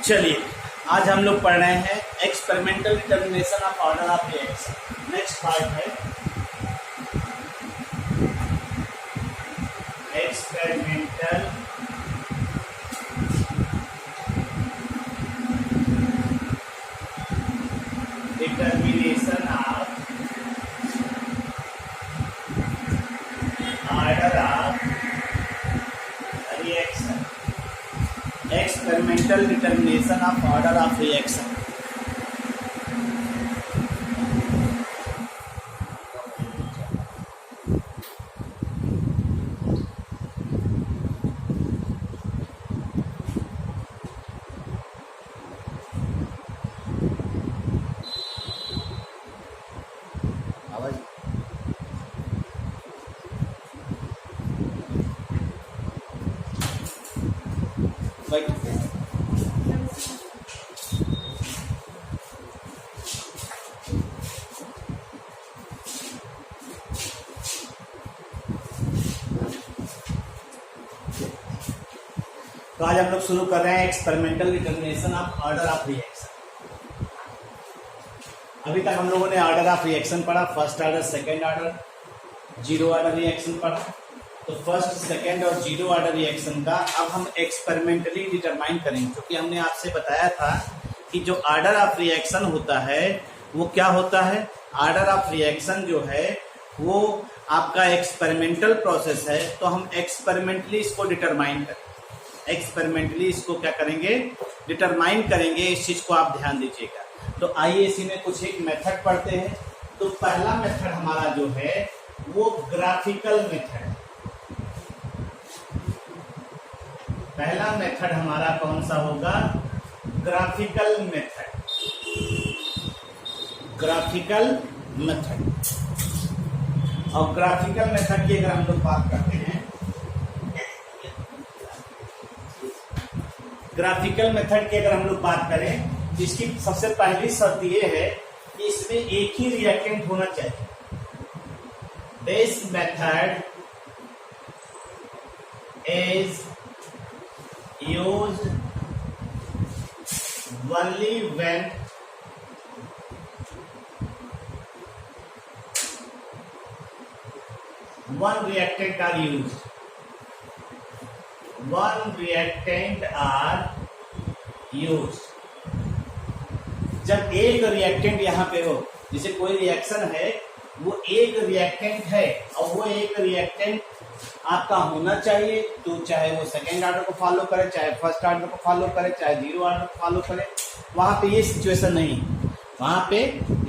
चलिए आज हम लोग पढ़ रहे हैं experimental determination of order of x. Next part है experimental determination of order of reaction. Experimental determination of order of reaction. तो आज हम लोग शुरू कर रहे हैं experimental determination of order of reaction. अभी तक हम लोगों ने ऑर्डर ऑफ रिएक्शन पढ़ा, first order, second order, zero order reaction पढ़ा। तो फर्स्ट, सेकंड और जीरो ऑर्डर रिएक्शन का अब हम एक्सपेरिमेंटली डिटरमाइन करेंगे, क्योंकि हमने आपसे बताया था कि जो ऑर्डर ऑफ रिएक्शन होता है वो क्या होता है। ऑर्डर ऑफ रिएक्शन जो है वो आपका एक्सपेरिमेंटल प्रोसेस है, तो हम एक्सपेरिमेंटली इसको डिटरमाइन करेंगे। एक्सपेरिमेंटली इसको क्या करेंगे, डिटरमाइन करेंगे। इस चीज को आप ध्यान दीजिएगा। तो आइए इसी में कुछ एक मेथड पढ़ते हैं। तो पहला मेथड हमारा जो है वो ग्राफिकल मेथड। पहला मेथड हमारा कौन सा होगा, ग्राफिकल मेथड। Graphical method. और ग्राफिकल मेथड की अगर हम लोग बात करते हैं, ग्राफिकल मेथड की अगर हम लोग बात करें, इसकी सबसे पहली शर्त ये है कि इसमें एक ही रिएक्टेंट होना चाहिए। This method is used only when one reactant are used. One reactant are used. जब एक रिएक्टेंट यहाँ पे हो, जैसे कोई रिएक्शन है, वो एक रिएक्टेंट है और वो एक रिएक्टेंट आपका होना चाहिए, तो चाहे वो सेकेंड ऑर्डर को फॉलो करे, चाहे फर्स्ट ऑर्डर को फॉलो करे, चाहे जीरो ऑर्डर को फॉलो करे। वहां पे ये सिचुएशन नहीं, वहां पे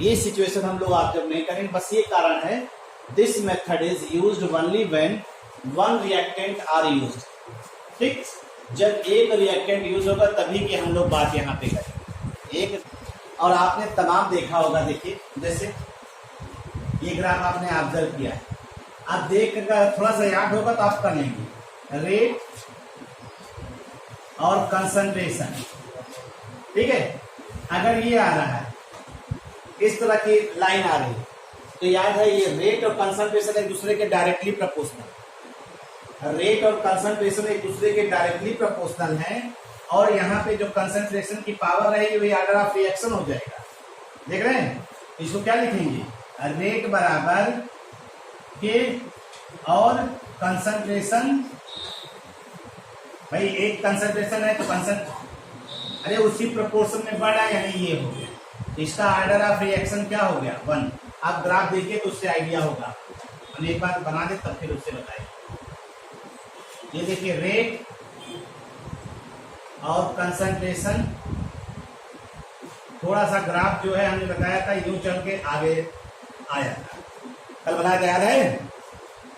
ये सिचुएशन हम लोग ऑब्जर्व नहीं करेंगे। बस ये कारण है, this method is used only when one reactant are used. ठीक, जब एक रिएक्टेंट यूज होगा तभी की हम लोग बात यहाँ पे करें। एक और आपने तमाम देखा होगा, देखिए जैसे ये ग्राफ आपने ऑब्जर्व किया है, आप देख कर थोड़ा सा याद होगा तो आप कर लेंगे। रेट और कंसंट्रेशन, ठीक है। अगर ये आ रहा है, इस तरह की लाइन आ रही है, तो याद है ये रेट और कंसंट्रेशन एक दूसरे के डायरेक्टली प्रोपोर्शनल। रेट और कंसंट्रेशन एक दूसरे के डायरेक्टली प्रोपोर्शनल है, और यहाँ पे जो कंसंट्रेशन की पावर रहेगी वही ऑर्डर ऑफ रिएक्शन हो जाएगा। देख रहे हैं, इसको क्या लिखेंगे, रेट बराबर के और कंसंट्रेशन, भाई एक कंसंट्रेशन है तो अरे उसी प्रोपोर्शन में बढ़ा, यानी ये हो गया। इसका ऑर्डर ऑफ रिएक्शन क्या हो गया, 1। आप ग्राफ देखिए तो उससे आइडिया होगा। हम एक बार बना दे तब फिर उससे बताइए। ये देखिए रेट और कंसंट्रेशन, थोड़ा सा ग्राफ जो है हमने बताया था यूं चल के आगे आया था, कल बनाया था, याद है,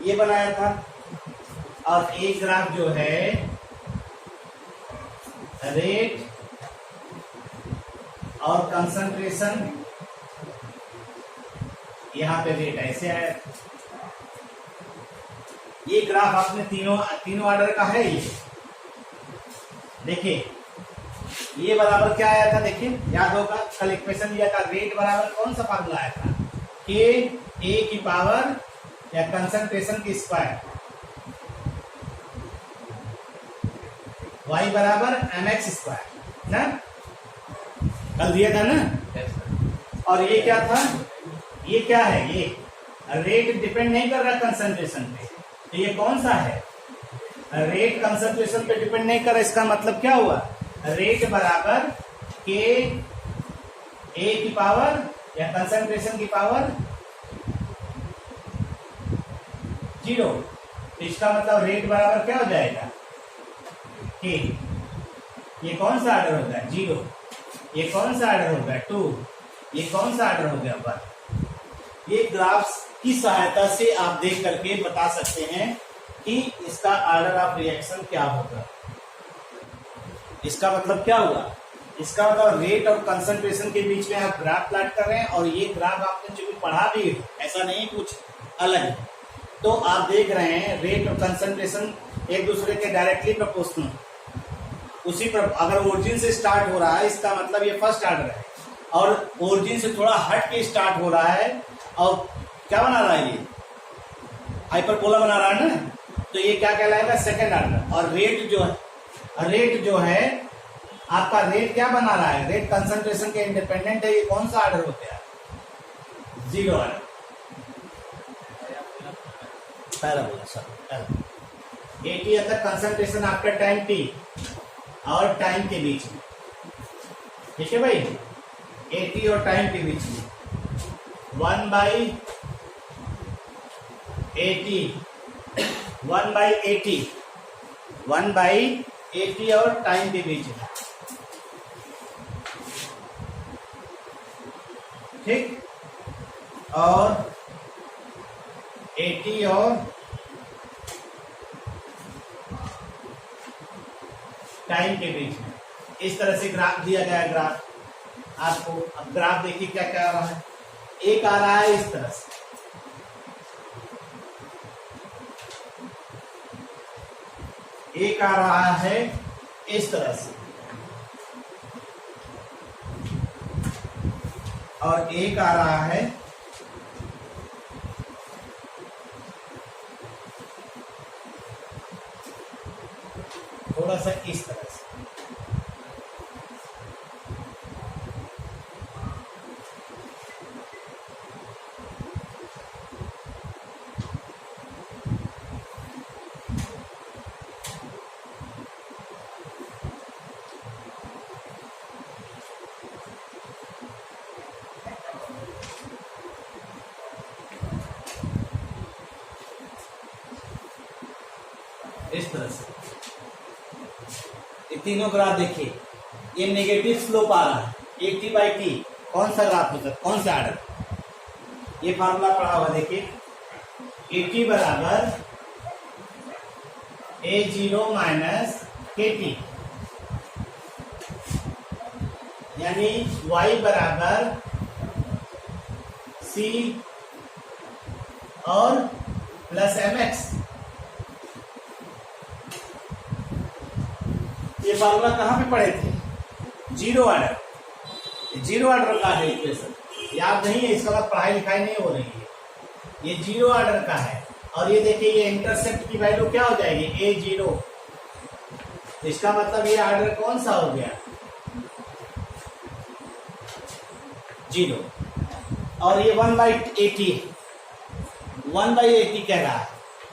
ये बनाया था। और एक ग्राफ जो है रेट और कंसंट्रेशन, यहाँ पे रेट ऐसे आया। ये ग्राफ आपने तीनों ऑर्डर का है। ये देखिए, ये बराबर क्या आया था, देखिए याद होगा, कल इक्वेशन दिया था। रेट बराबर कौन सा फार्मूला आया था, के ए की पावर या कंसंट्रेशन की स्क्वायर, y बराबर mx स्क्वायर। ना, कल दिया था ना। और ये क्या था, ये क्या है, ये रेट डिपेंड नहीं कर रहा कंसंट्रेशन पे, तो ये कौन सा है, रेट कंसंट्रेशन पे डिपेंड नहीं कर रहा। इसका मतलब क्या हुआ, रेट बराबर के ए की पावर या कंसंट्रेशन की पावर 0। तो इसका मतलब रेट बराबर क्या हो जाएगा, के। ये कौन सा ऑर्डर होगा, 0। ये कौन सा ऑर्डर होगा, 2। ये कौन सा ऑर्डर हो गया, 1। ये ग्राफ्स की सहायता से आप देख करके बता सकते हैं कि इसका ऑर्डर ऑफ रिएक्शन क्या होगा। इसका मतलब क्या हुआ, इसका मतलब रेट और कंसंट्रेशन के बीच में आप ग्राफ प्लॉट कर रहे हैं, और ये ग्राफ आपने जो भी पढ़ा भी है, ऐसा नहीं कुछ अलग है। तो आप देख रहे हैं रेट और कंसंट्रेशन एक दूसरे के डायरेक्टली प्रोपोर्शनल, उसी पर अगर ओरिजिन से स्टार्ट हो रहा है, इसका मतलब ये फर्स्ट ऑर्डर है, और ओरिजिन से थोड़ा हट के स्टार्ट हो रहा है, और क्या बना रहा है, ये हाइपरबोला बना रहा है ना, तो ये क्या कहलाएगा, सेकंड ऑर्डर। और रेट जो है आपका, रेट क्या बना रहा है, रेट कंसंट्रेशन के इंडिपेंडेंट है, ये कौन सा ऑर्डर हो गया, 0 ऑर्डर। पैराबोला सर, 80 तक कंसंट्रेशन आपका टाइम टी और टाइम के बीच में, ठीक है भाई, 80 और टाइम के बीच में 1/80 1/80 और टाइम के बीच में, ठीक, और 80 और टाइम के बीच में। इस तरह से ग्राफ दिया गया है, ग्राफ आपको। अब ग्राफ देखिए क्या क्या आ रहा है, एक आ रहा है इस तरह से, एक आ रहा है इस तरह से, और एक आ रहा है थोड़ा सा इस तरह से। इस तरह से ये तीनों ग्राफ देखिए, ये नेगेटिव स्लोप आ रहा है, 80/t कौन सा ग्राफ होता है, कौन सा ऑर्डर, ये फार्मूला पढ़ा हुआ देखिए, 80 बराबर A0 माइनस KT, यानी y बराबर C और प्लस mx। ये फार्मूला कहाँ पे पढ़े थे, 0 ऑर्डर, 0 ऑर्डर का है इक्वेशन, याद नहीं है, इसका मतलब पढ़ाई लिखाई नहीं हो रही है, ये 0 ऑर्डर का है। और ये देखिए, ये इंटरसेप्ट की वैल्यू क्या हो जाएगी, A0, इसका मतलब ये ऑर्डर कौन सा हो गया, 0। और ये 1/80 कह रहा है,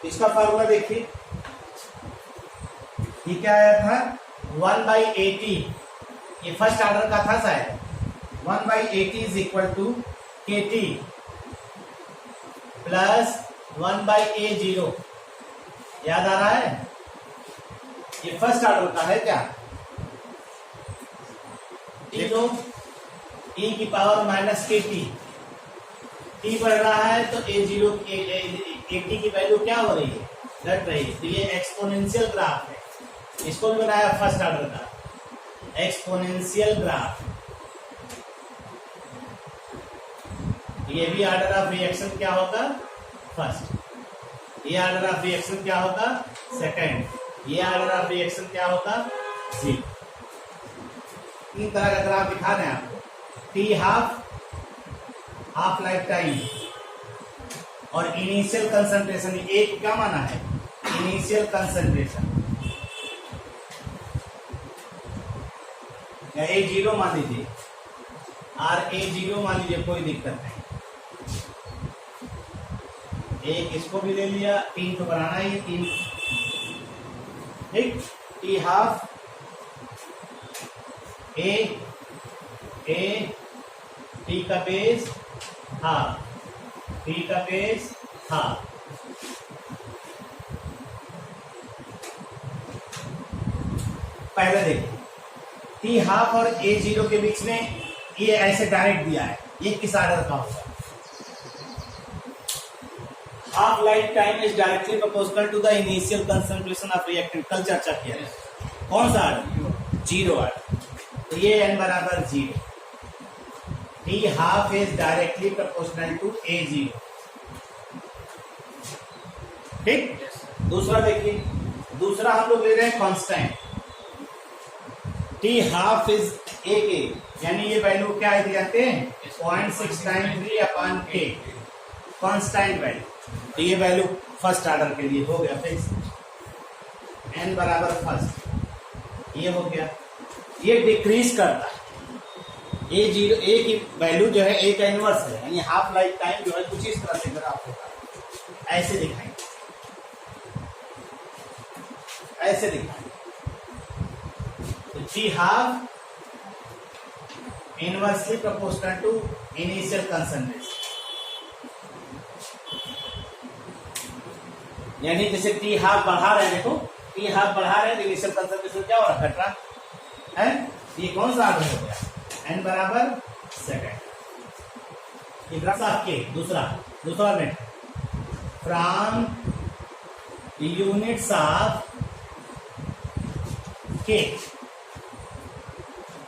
इसका फार्मूला देखिए, ये क्या आया था, 1/80, ये फर्स्ट ऑर्डर का था शायद, 1/80 is equal to KT plus 1/A0, याद आ रहा है, ये फर्स्ट ऑर्डर का है क्या, देखो e की पावर माइनस KT, t बढ़ रहा है तो A0 KT की वैल्यू क्या हो रही है, घट रही है, तो ये एक्सपोनेंशियल ग्राफ है, इसको भी बनाया फर्स्ट ऑर्डर का, एक्सपोनेंशियल ग्राफ। ये भी ऑर्डर ऑफ रिएक्शन क्या होगा, फर्स्ट, ये ऑर्डर ऑफ रिएक्शन क्या होगा, सेकंड, ये ऑर्डर ऑफ रिएक्शन क्या होगा, 0। तीन तरह का ग्राफ दिखा रहे हैं आपको, टी हाफ लाइफ टाइम और इनिशियल कंसंट्रेशन। एक क्या माना है, इनिशियल कंसंट्रेशन, या ए जीरो मान लीजिए, आर ए जीरो मान लीजिए, कोई दिक्कत नहीं। एक इसको भी ले लिया, 3 तो बनाना ही, 3 ठीक। टी हाफ ए टी का बेस हाफ, टी का बेस हाफ। पहले देखिए टी हाफ और ए जीरो के बीच में ये ऐसे डायरेक्ट दिया है, ये किस ऑर्डर का होगा? Half life time is directly proportional to the initial concentration of reactant. कल चर्चा किया है, कौन सा ऑर्डर? Zero order. तो ये n बराबर zero, T half is directly proportional to A zero, ठीक। दूसरा देखिए, दूसरा हम लोग ले रहे हैं constant, T half is A K, यानी ये वैल्यू क्या है जानते हैं? 0.693 अपॉन के, कांस्टेंट वैल्यू। तो ये वैल्यू फर्स्ट ऑर्डर के लिए हो गया फिक्स, n बराबर फर्स्ट, ये हो गया। ये डिक्रीज करता है, ए जीरो, ए की वैल्यू जो है ए का इनवर्स है, यानी हाफ लाइफ टाइम जो है कुछ इस तरह से ग्राफ होगा, ऐसे दिखाएंगे, ऐसे दिखाएंगे। तो T half inversely proportional to initial concentration, यानी जैसे टी हाफ बढ़ा रहे हैं, देखो टी हाफ बढ़ा रहे हैं तो इनिशियल कंसंट्रेशन क्या हो रहा है? घट रहा है। ये कौन सा ऑर्डर हो गया? n बराबर सेकेंड। इधर आपके दूसरा में फ्रॉम यूनिट्स ऑफ के,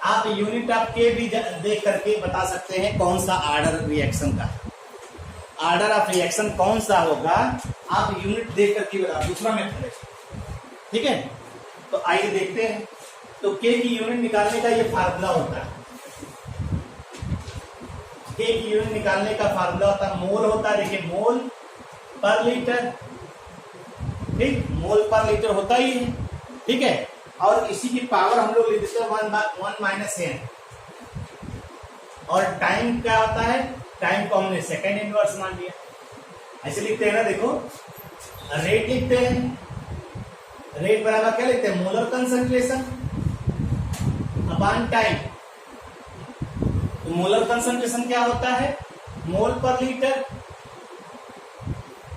आप यूनिट ऑफ के भी देख करके बता सकते हैं कौन सा ऑर्डर रिएक्शन का, ऑर्डर ऑफ रिएक्शन कौन सा होगा, आप यूनिट देख करके बता। दूसरा मेथड है, ठीक है। तो आइए देखते हैं। तो के की यूनिट निकालने का ये फार्मूला होता है, के की यूनिट निकालने का फार्मूला होता है, मोल होता है, देखिए मोल पर लीटर, ठीक, मोल पर लीटर होता ही है, ठीक है। और इसी की पावर हम लोग लिख देते हैं 1 माइनस n, और टाइम क्या होता है? टाइम को हमने सेकेंड इनवर्स मान लिया, ऐसे लिखते हैं ना। देखो रेट लिखते हैं, रेट बराबर क्या लिखते हैं? Molar concentration upon time. तो मोलर कंसंट्रेशन क्या होता है? मोल पर लीटर,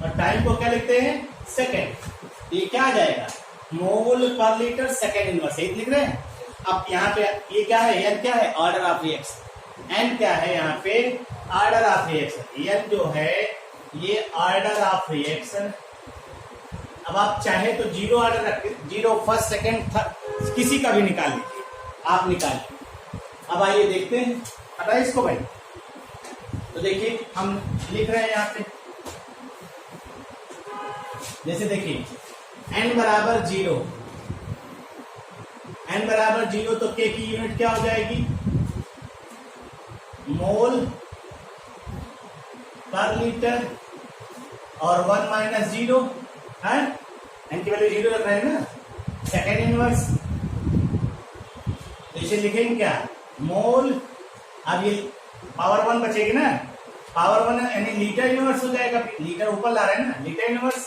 और टाइम को क्या लिखते हैं? सेकेंड। ये क्या आ जाएगा? मोल पर लीटर सेकेंड इनवर्स, यही लिख रहे हैं। अब यहाँ पे ये क्या है? n क्या है? Order of reaction. n क्या है यहाँ पे? Order of reaction. n जो है ये ऑर्डर ऑफ रिएक्शन। अब आप चाहे तो जीरो ऑर्डर रख, जीरो फर्स्ट सेकेंड थर्ड किसी का भी निकाल लीजिए, आप निकालिए। अब आइए देखते हैं, हटा इसको भाई। तो देखिए हम लिख रहे हैं यहाँ पे, जैसे देखिए n बराबर जीरो, n बराबर जीरो, तो k की यूनिट क्या हो जाएगी? मोल पर लीटर, और 1 माइनस जीरो है, n की वैल्यू जीरो रख रहे हैं ना, सेकेंड इनवर्स। तो इसे लिखेंगे क्या? मोल, अब ये पावर 1 बचेगी ना, पावर 1 यानी लीटर इनवर्स हो जाएगा, लीटर ऊपर ला रहे हैं ना, लीटर इनवर्स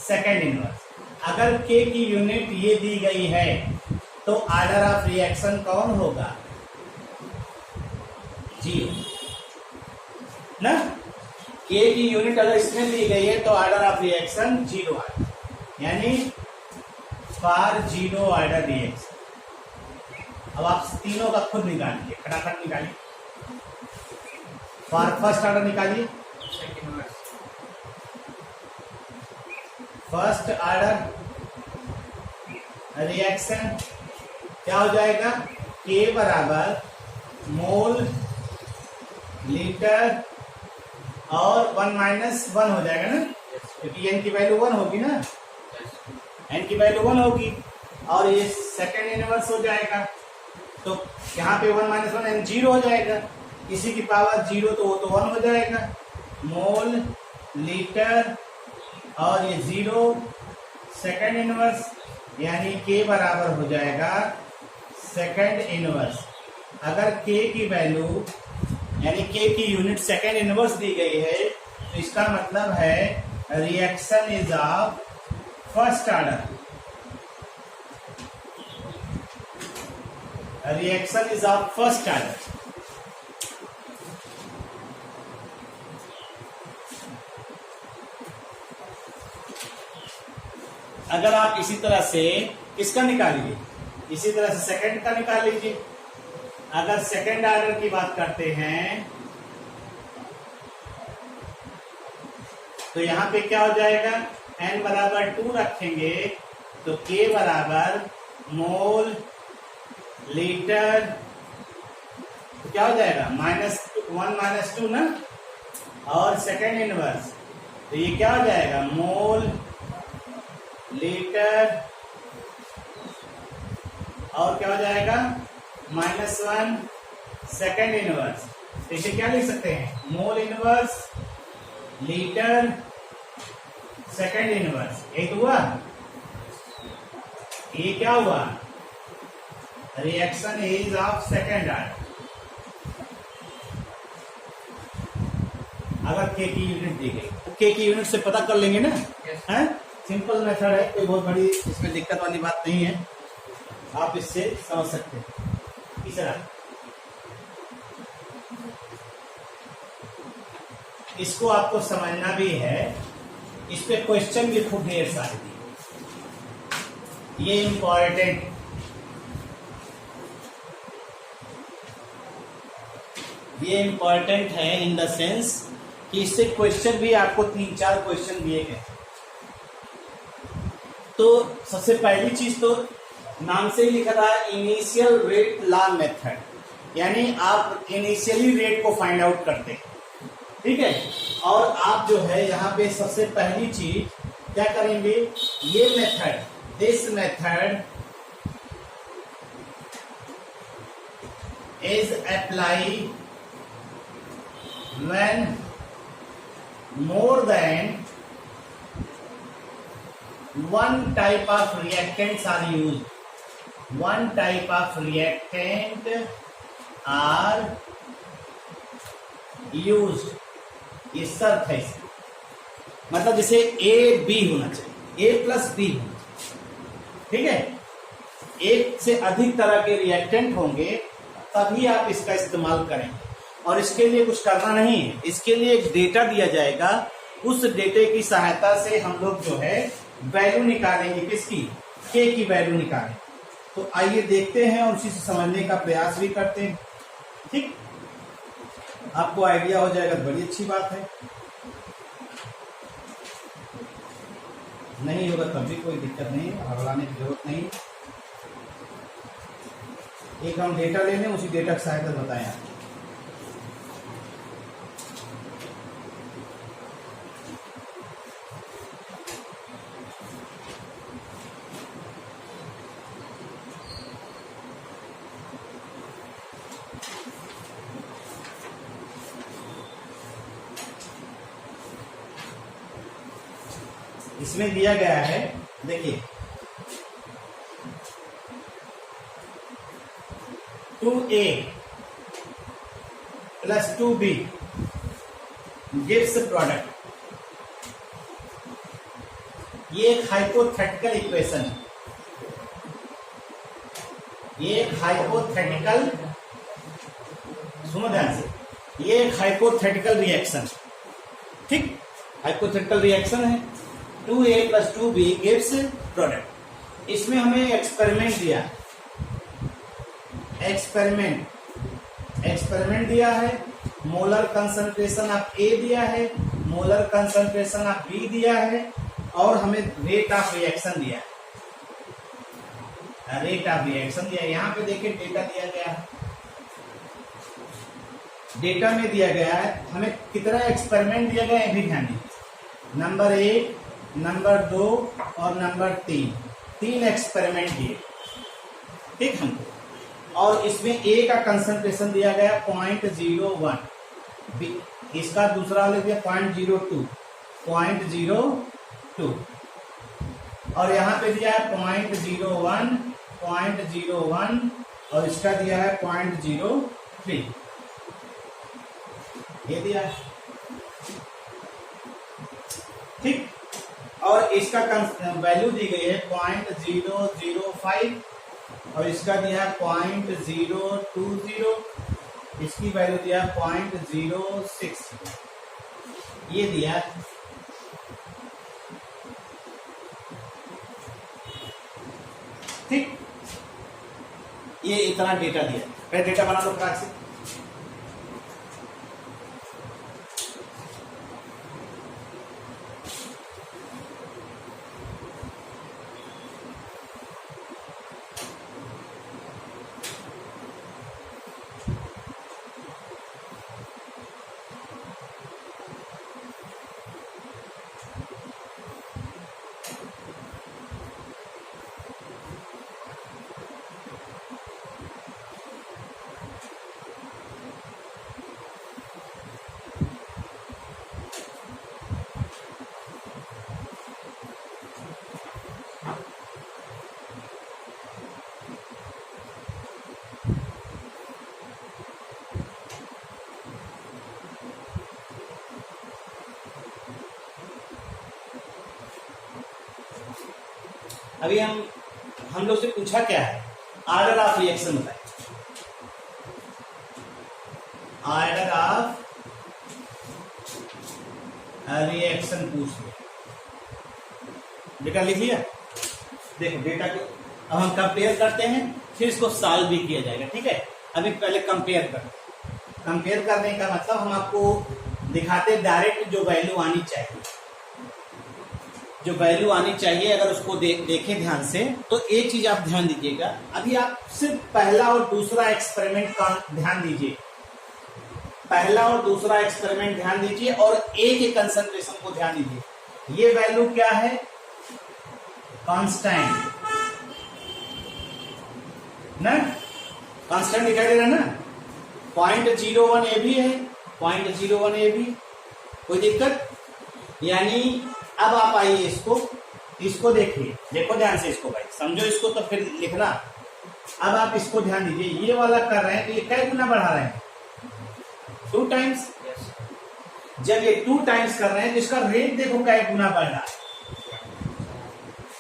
सेकेंड इनवर्स। अगर k की यूनिट ये दी गई है तो ऑर्डर ऑफ रिएक्शन कौन होगा? जीरो ना। k की यूनिट अगर इसमें दी गई है तो ऑर्डर ऑफ रिएक्शन जीरो है, यानी फॉर जीरो ऑर्डर रिएक्शन। अब आप तीनों का खुद निकालिए, फटाफट निकालिए। फॉर फर्स्ट ऑर्डर निकालिए, फर्स्ट ऑर्डर रिएक्शन क्या हो जाएगा? K बराबर मोल लीटर और 1 माइनस 1 हो जाएगा ना, क्योंकि n की वैल्यू 1 होगी ना, n की वैल्यू 1 होगी, और ये सेकेंड इनवर्स हो जाएगा। तो यहाँ पे 1 माइनस 1 n जीरो हो जाएगा, इसी की पावर जीरो तो वो तो 1 हो जाएगा। मोल लीटर और ये जीरो सेकेंड इनवर्स, यानी k बराबर हो जाएगा सेकेंड इनवर्स। अगर k की वैल्यू यानी k की यूनिट सेकेंड इनवर्स दी गई है तो इसका मतलब है reaction is of first order, reaction is of first order. अगर आप इसी तरह से किसका निकालिए, इसी तरह से सेकंड का निकाल लीजिए। अगर सेकंड ऑर्डर की बात करते हैं तो यहां पे क्या हो जाएगा, n बराबर 2 रखेंगे तो k बराबर मोल लीटर, तो क्या हो जाएगा -1 - 2 ना, और सेकंड इनवर्स तो ये क्या हो जाएगा मोल लीटर, और क्या हो जाएगा -1 सेकंड इनवर्स। तो इसे क्या लिख सकते हैं mole inverse litre second inverse. एक तो हुआ, ये क्या हुआ reaction is of second order. अगर के की यूनिट दी गई तो के की यूनिट से पता कर लेंगे ना, है सिंपल मेथड है, कोई बहुत बड़ी इसमें दिक्कत वाली बात नहीं है, आप इससे समझ सकते हैं। तीसरा, इसको आपको समझना भी है, इस पे क्वेश्चन भी खूब ढेर सारे दिए, ये इंपॉर्टेंट, ये इंपॉर्टेंट है इन द सेंस कि इससे क्वेश्चन भी आपको 3-4 क्वेश्चन दिए गए। तो सबसे पहली चीज तो नाम से ही लिखा था इनिशियल रेट लॉ मेथड, यानी आप इनिशियली रेट को फाइंड आउट करते हैं, ठीक है। और आप जो है यहाँ पे सबसे पहली चीज क्या करेंगे, ये method, this method is apply when more than one type of reactants are used, one type of reactant are used, ये शर्त है इसकी, मतलब जैसे ए बी होना चाहिए, ए प्लस बी होना चाहिए, ठीक है। एक से अधिक तरह के रिएक्टेंट होंगे तभी आप इसका इस्तेमाल करेंगे, और इसके लिए कुछ करना नहीं है, इसके लिए एक डेटा दिया जाएगा, उस डेटे की सहायता से हम लोग जो है वैल्यू निकालेंगे, किसकी, के की वैल्यू निकालेंगे। तो आइए देखते हैं और उसी से समझने का प्रयास भी करते हैं, ठीक, आपको आइडिया हो जाएगा तो बड़ी अच्छी बात है, नहीं होगा तब भी कोई दिक्कत नहीं, घबराने की जरूरत नहीं। एक हम डेटा ले लें, उसी डेटा की सहायता बताएं आप। इसमें दिया गया है, देखिए 2A plus 2B gives product, ये एक हाइपोथेटिकल इक्वेशन है, ये एक हाइपोथेटिकल, सुनो ध्यान से, ये एक हाइपोथेटिकल रिएक्शन, ठीक, हाइपोथेटिकल रिएक्शन है, 2A plus 2B gives product. इसमें हमें एक्सपेरिमेंट दिया, एक्सपेरिमेंट दिया है, मोलर कंसंट्रेशन ऑफ A दिया है, मोलर कंसंट्रेशन ऑफ B दिया है, और हमें रेट ऑफ रिएक्शन दिया है, रेट ऑफ रिएक्शन दिया है। यहाँ पे देखिए डेटा दिया गया है, डेटा में दिया गया है हमें कितना एक्सपेरिमेंट दिया गया है, भी ध्यान दीजिए, नंबर 1, नंबर 2 और नंबर 3, 3 एक्सपेरिमेंट दिए, ठीक हमको, और इसमें ए का कंसंट्रेशन दिया गया 0.01, इसका दूसरा ले दिया 0.02, और यहाँ पे दिया है 0.01, 0.01 और इसका दिया है 0.03, ये दिया है, ठीक। और इसका वैल्यू दी गई है 0.005 और इसका दिया है 0.020, इसकी वैल्यू दिया है 0.06, ये दिया है, ठीक। ये इतना डेटा दिया, पहले डेटा बना लो क्रैक से। अभी हम लोग से पूछा क्या है, ऑर्डर ऑफ रिएक्शन बताए, ऑर्डर ऑफ रिएक्शन पूछ लिया, डेटा लिख लिया। देखो डेटा को अब हम कंपेयर करते हैं, फिर इसको सॉल्व भी किया जाएगा, ठीक है। अभी पहले कंपेयर करने का मतलब हम आपको दिखाते डायरेक्ट जो वैल्यू आनी चाहिए, अगर उसको देखें ध्यान से तो एक चीज आप ध्यान दीजिएगा। अभी आप सिर्फ पहला और दूसरा एक्सपेरिमेंट का ध्यान दीजिए, और ए के कंसंट्रेशन को ध्यान दीजिए। ये वैल्यू क्या है, कांस्टेंट ना, कांस्टेंट दिखाई दे रहा है ना, 0.01 ए भी है, 0.01 ए भी, कोई दिक्कत। यानी अब आप आइए इसको देखिए, देखो ध्यान से इसको भाई, समझो इसको तो फिर लिखना। अब आप इसको ध्यान दीजिए, ये वाला कर रहे हैं तो ये कै गुना बढ़ा रहे हैं, 2 टाइम्स। जब ये 2 टाइम्स कर रहे हैं तो इसका रेट देखो कै गुना बढ़ रहा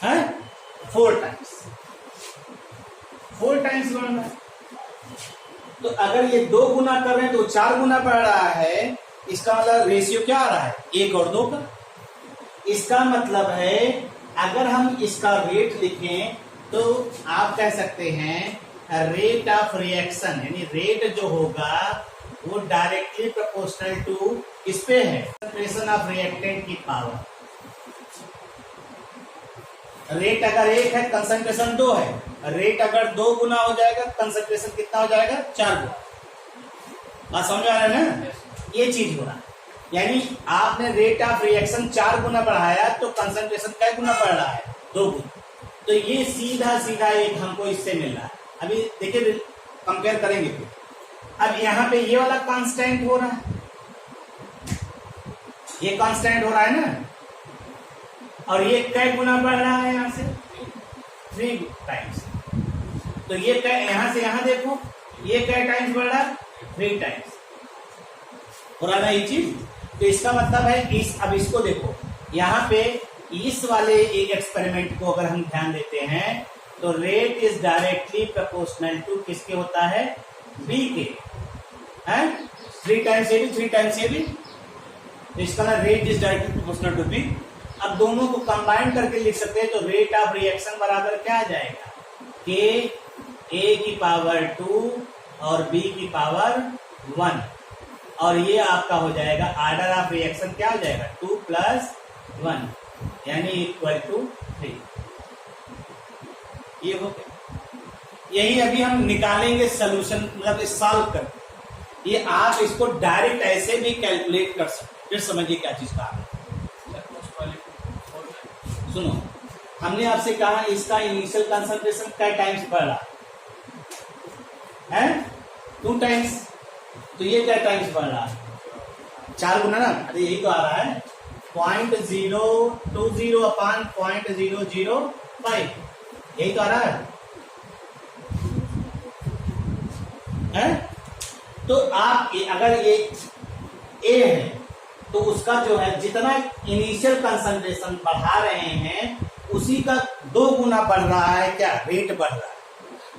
है, 4 टाइम्स, 4 टाइम्स बढ़ रहा है। तो अगर ये 2 गुना कर रहे हैं तो 4 गुना बढ़ रहा है, इसका मतलब रेशियो क्या आ रहा है, 1 और 2 का। इसका मतलब है अगर हम इसका रेट लिखें तो आप कह सकते हैं रेट ऑफ रिएक्शन, यानी रेट जो होगा वो डायरेक्टली प्रोपोर्शनल टू किस पे है, कंसंट्रेशन ऑफ रिएक्टेंट की पावर। रेट अगर 1 है, कंसंट्रेशन 2 है, रेट अगर 2 गुना हो जाएगा, कंसंट्रेशन कितना हो जाएगा, 4 गुना। बात समझ आ रहा है ना, ये चीज हो रहा है। यानी आपने रेट ऑफ रिएक्शन 4 गुना बढ़ाया तो कंसंट्रेशन कै गुना बढ़ रहा है, 2 गुना। तो ये सीधा एक हमको इससे मिल रहा है। अभी देखिए कंपेयर करेंगे फिर। अब यहाँ पे ये वाला कांस्टेंट हो रहा है, ये कांस्टेंट हो रहा है ना, और ये कै गुना बढ़ रहा है, यहाँ से 3 टाइम्स। तो ये कै, यहाँ से यहाँ देखो, ये कै टाइम्स बढ़ रहा है, 3 टाइम्स हो रहा है ना ये चीज। तो इसका मतलब है अब इसको देखो, यहाँ पे इस वाले एक एक्सपेरिमेंट को अगर हम ध्यान देते हैं तो rate is directly proportional to किसके होता है, बी के, है 3 times A B, 3 times A B. तो इसका rate is directly proportional to B. अब दोनों को कंबाइन करके लिख सकते हैं, तो रेट ऑफ रिएक्शन बराबर क्या आ जाएगा, के ए की पावर 2 और बी की पावर 1, और ये आपका हो जाएगा ऑर्डर ऑफ रिएक्शन क्या हो जाएगा, 2 + 1 यानी इक्वल टू 3। ये हो गया। यही अभी हम निकालेंगे सोल्यूशन, मतलब सॉल्व कर। ये आप इसको डायरेक्ट ऐसे भी कैलकुलेट कर सकते। फिर समझिए क्या चीज का सुनो, हमने आपसे कहा इसका इनिशियल कंसंट्रेशन कै टाइम्स बढ़ रहा है, 2 टाइम्स। तो ये क्या टाइम्स बढ़ रहा है, 4 गुना ना। अरे यही तो आ रहा है 0.020/005, यही तो आ रहा है। है। तो आप अगर ये ए है तो उसका जो है जितना इनिशियल कंसंट्रेशन बढ़ा रहे हैं उसी का 2 गुना बढ़ रहा है, क्या रेट बढ़ रहा है।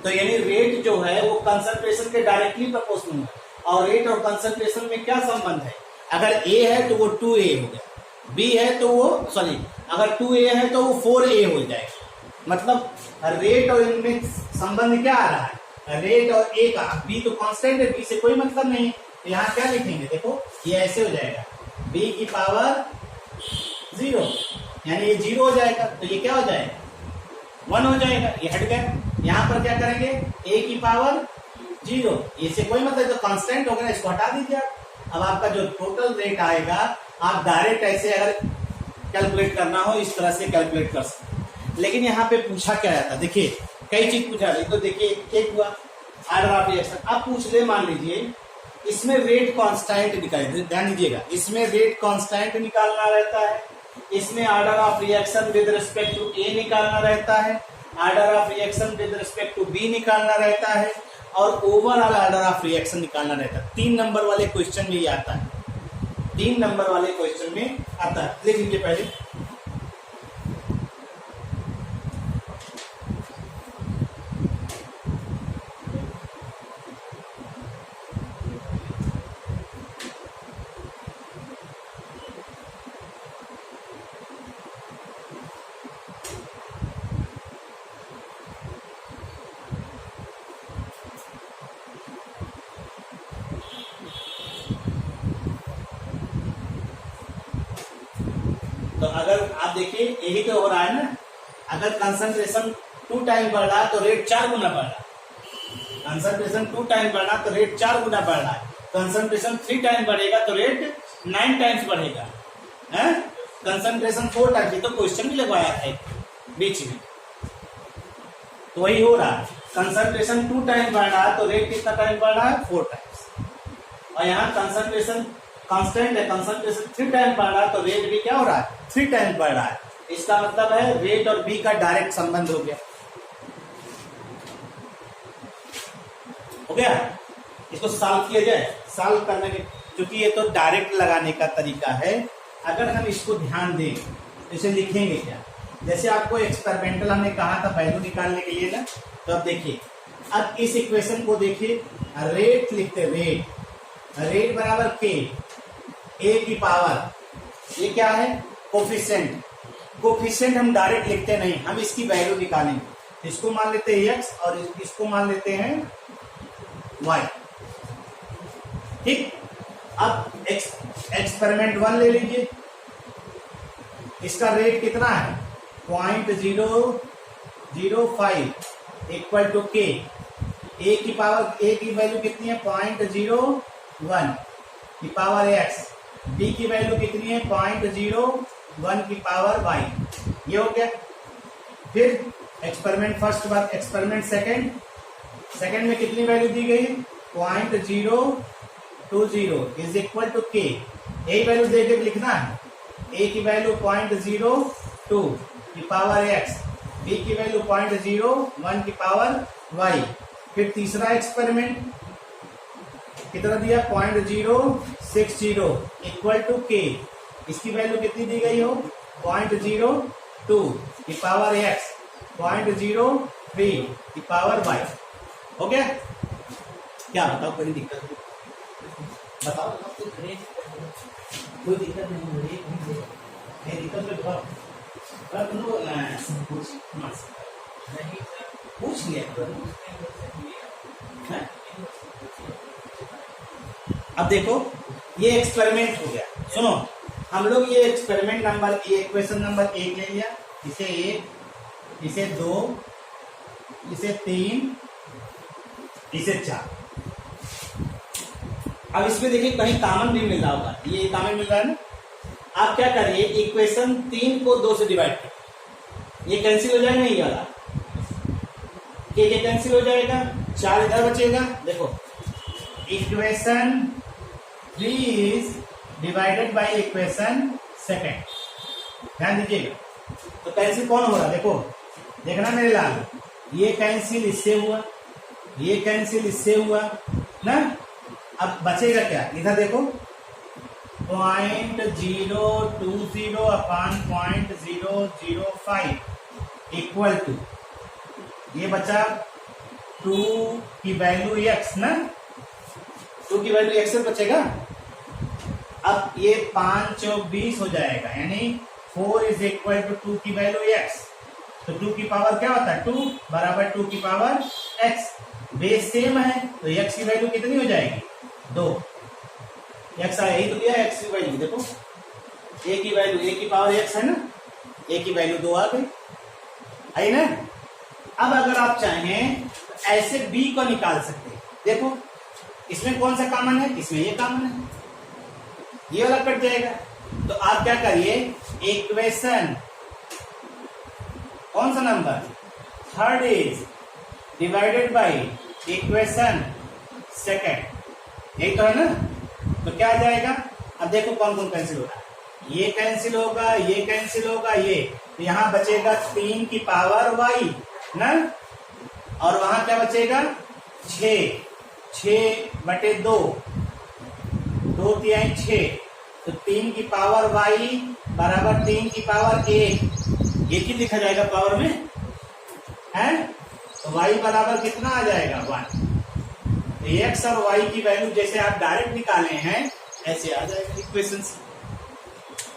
तो यानी रेट जो है वो कंसंट्रेशन के डायरेक्टली प्रोपोर्शनल है। और रेट और कंसंट्रेशन में क्या संबंध है, अगर ए है तो वो 2A हो गया, बी है तो वो अगर 2A है तो वो 4A हो जाएगा। मतलब रेट और इनमें संबंध क्या आ रहा है, रेट और ए का। बी तो कांस्टेंट है, बी से कोई मतलब नहीं। तो यहाँ क्या लिखेंगे, देखो ये ऐसे हो जाएगा बी की पावर 0, यानी ये 0 हो जाएगा। तो ये क्या हो जाएगा 1 हो जाएगा, ये हट गया। यहाँ पर क्या करेंगे ए की पावर 0, इससे कोई मतलब, तो कांस्टेंट हो गया, इसको हटा दीजिए आप। अब आपका जो टोटल रेट आएगा आप डायरेक्ट ऐसे अगर कैलकुलेट करना हो इस तरह से कैलकुलेट कर सकते। लेकिन यहाँ पे पूछा क्या जाता है, देखिए कई चीज पूछा है। तो देखिए एक हुआ ऑर्डर ऑफ रिएक्शन। आप पूछ ले, मान लीजिए इसमें रेट कांस्टेंट निकालिए, ध्यान दीजिएगा, इसमें रेट कांस्टेंट निकालना रहता है, इसमें order of reaction with respect to A निकालना रहता है, order of reaction with respect to B निकालना रहता है, और ओवरऑल ऑर्डर ऑफ रिएक्शन निकालना रहता है। 3 नंबर वाले क्वेश्चन में ये आता है, 3 नंबर वाले क्वेश्चन में आता है। लिख लीजिए पहले। तो अगर आप देखिए यही तो हो रहा है ना, अगर कंसंट्रेशन 2 टाइम बढ़ रहा है तो रेट 4 गुना बढ़ रहा है। कंसंट्रेशन 2 टाइम बढ़ रहा है तो रेट 4 गुना बढ़ रहा है। कंसंट्रेशन 3 टाइम बढ़ेगा तो रेट 9 टाइम्स बढ़ेगा। है कंसंट्रेशन 4 टाइम्स, ये तो क्वेश्चन भी लगवाया है बीच में, तो वही हो रहा है। कंसंट्रेशन 2 टाइम बढ़ रहा है तो रेट कितना टाइम बढ़ रहा है 4 टाइम्स। और यहाँ कंसंट्रेशन कांस्टेंट है, कंसंट्रेशन 3 टाइम बढ़ रहा है तो रेट भी क्या हो रहा है 3 टाइम बढ़ रहा है। इसका मतलब है रेट और बी का डायरेक्ट संबंध हो गया। हो गया, इसको सॉल्व किया जाए। सॉल्व करने के, क्योंकि ये तो डायरेक्ट लगाने का तरीका है। अगर हम इसको ध्यान दें तो इसे लिखेंगे क्या, जैसे आपको एक्सपेरिमेंटल हमने कहा था वैल्यू निकालने के लिए ना, तो अब देखिए, अब इस इक्वेशन को देखिए, रेट लिखते, रेट बराबर के ए की पावर, ये क्या है कोफिशिएंट। कोफिशिएंट हम डायरेक्ट लिखते नहीं, हम इसकी वैल्यू निकालेंगे। इसको मान लेते हैं एक्स और इसको मान लेते हैं वाई। ठीक, अब एक्सपेरिमेंट 1 ले लीजिए, इसका रेट कितना है 0.005 इक्वल टू के। ए की पावर, ए की वैल्यू कितनी है 0.01 की पावर एक्स, बी की वैल्यू कितनी है 0.01 की पावर वाई। ये हो गया। फिर एक्सपेरिमेंट फर्स्ट बार, एक्सपेरिमेंट सेकंड में कितनी वैल्यू दी गई 0.020 इज इक्वल टू के। यही वैल्यू दे के लिखना है, ए की वैल्यू 0.02 की पावर एक्स, बी की वैल्यू 0.01 की पावर वाई। फिर तीसरा एक्सपेरिमेंट कितना दिया 0.060 इक्वल टू के, इसकी वैल्यू कितनी दी गई हो 0.02 की पावर एक्स, 0.03 की पावर वाई। हो गया, क्या बताओ, कोई दिक्कत नहीं बताओ, कोई दिक्कत नहीं हो रही, दिक्कत में बताओ, पूछ लिया। अब देखो ये एक्सपेरिमेंट हो गया, सुनो हम लोग ये एक्सपेरिमेंट नंबर क्वेश्चन नंबर 1 ले लिया, इसे 1, इसे 2, इसे 3, इसे 4। अब इसमें देखिए कहीं कॉमन भी मिल रहा होगा, ये कॉमन मिल रहा है ना। आप क्या करिए, इक्वेशन 3 को 2 से डिवाइड करिए, ये कैंसिल हो जाएगा, ये वाला ये कैंसिल हो जाएगा, 4 इधर बचेगा। देखो equation 3 is divided by equation 2, ध्यान दीजिएगा। तो कैंसिल कौन हो रहा, देखो देखना मेरे लाल, ये कैंसिल इससे हुआ, ये कैंसिल इससे हुआ, ना। अब बचेगा क्या, इधर देखो 0.020 अपान 0.005 इक्वल टू, ये बचा 2 की वैल्यू x ना, 2 की वैल्यू x बचेगा। अब ये 5 चौक 20 हो जाएगा, यानी 4 इज इक्वल टू 2 की वैल्यू x। तो 2 की पावर क्या होता है, 2 बराबर 2 की पावर x। बेस सेम है तो x की वैल्यू कितनी हो जाएगी, 2। x आया, यही तो दिया x की वैल्यू, देखो a की वैल्यू a की पावर x है ना, a की वैल्यू 2 आ गई, आई ना। अब अगर आप चाहें तो ऐसे b को निकाल सकते हैं। देखो इसमें कौन सा कॉमन है, इसमें ये कॉमन है, ये वाला कट जाएगा। तो आप क्या करिए, इक्वेशन कौन सा number, third is divided by equation second, यही तो है ना। तो क्या आ जाएगा, अब देखो कौन कौन कैंसिल होगा, ये कैंसिल होगा, ये कैंसिल होगा, ये तो यहां बचेगा 3 की पावर y ना, और वहां क्या बचेगा 6/2, 2 तिहाई 6, तो 3 की पावर y बराबर 3 की पावर 1, ये की लिखा जाएगा पावर में है, तो y बराबर कितना आ जाएगा 1। x और y की वैल्यू जैसे आप डायरेक्ट निकाले हैं ऐसे आ जाएगा, इक्वेशन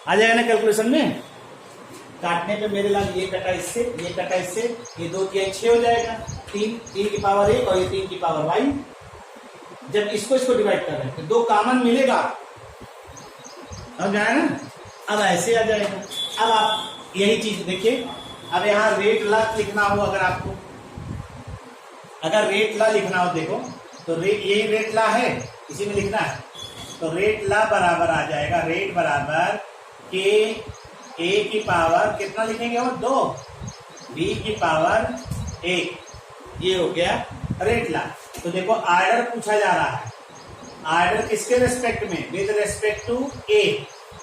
आ जाएगा ना कैलकुलेशन में। काटने पे मेरे लाल ये कटा इससे, ये कटा इससे, ये 2 तिहाई 6 हो जाएगा, 3 की पावर 1 और ये 3 की पावर y। जब इसको डिवाइड कर रहे हैं तो 2 कॉमन मिलेगा, अब जाए ना। अब ऐसे आ जाएगा। अब आप यही चीज देखिए, अब यहाँ रेट ला लिखना हो, अगर आपको अगर रेट ला लिखना हो, देखो तो यही रेट ला है, इसी में लिखना है। तो रेट ला बराबर आ जाएगा, रेट बराबर के a की पावर कितना लिखेंगे, वो 2, b की पावर 1, ये हो गया रेट ला। तो देखो आर्डर पूछा जा रहा है, आर्डर किसके रेस्पेक्ट में, विद रेस्पेक्ट टू a,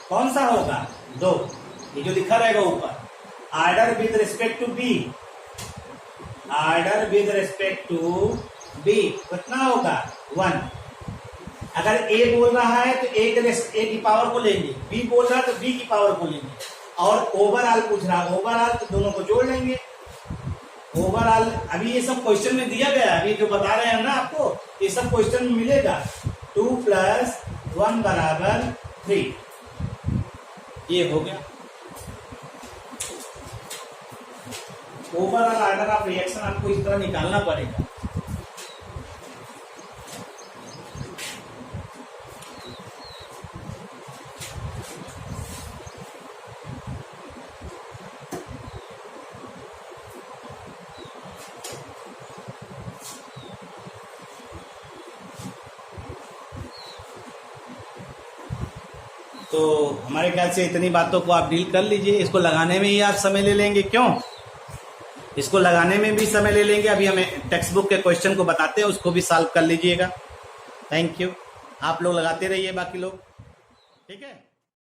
कौन सा होगा 2, ये जो लिखा रहेगा ऊपर। Order with respect to b, order with respect to b कितना होगा 1। अगर a बोल रहा है तो a की पावर को लेंगे, b बोल रहा है तो b की पावर को लेंगे, और ओवरऑल पूछ रहा है, ओवरऑल तो दोनों को जोड़ लेंगे। ओवरऑल अभी ये सब क्वेश्चन में दिया गया है, अभी जो बता रहे हैं ना आपको, ये सब क्वेश्चन में मिलेगा। 2 + 1 = 3, ये हो गया ओवरऑल ऑर्डर ऑफ रिएक्शन। आपको इस तरह निकालना पड़ेगा। तो हमारे ख्याल से इतनी बातों को आप डील कर लीजिए। इसको लगाने में ही आप समय ले लेंगे, क्यों, इसको लगाने में भी समय ले लेंगे। अभी हमें टेक्स्ट बुक के क्वेश्चन को बताते हैं, उसको भी सॉल्व कर लीजिएगा। Thank you. आप लोग लगाते रहिए, बाकी लोग, ठीक है।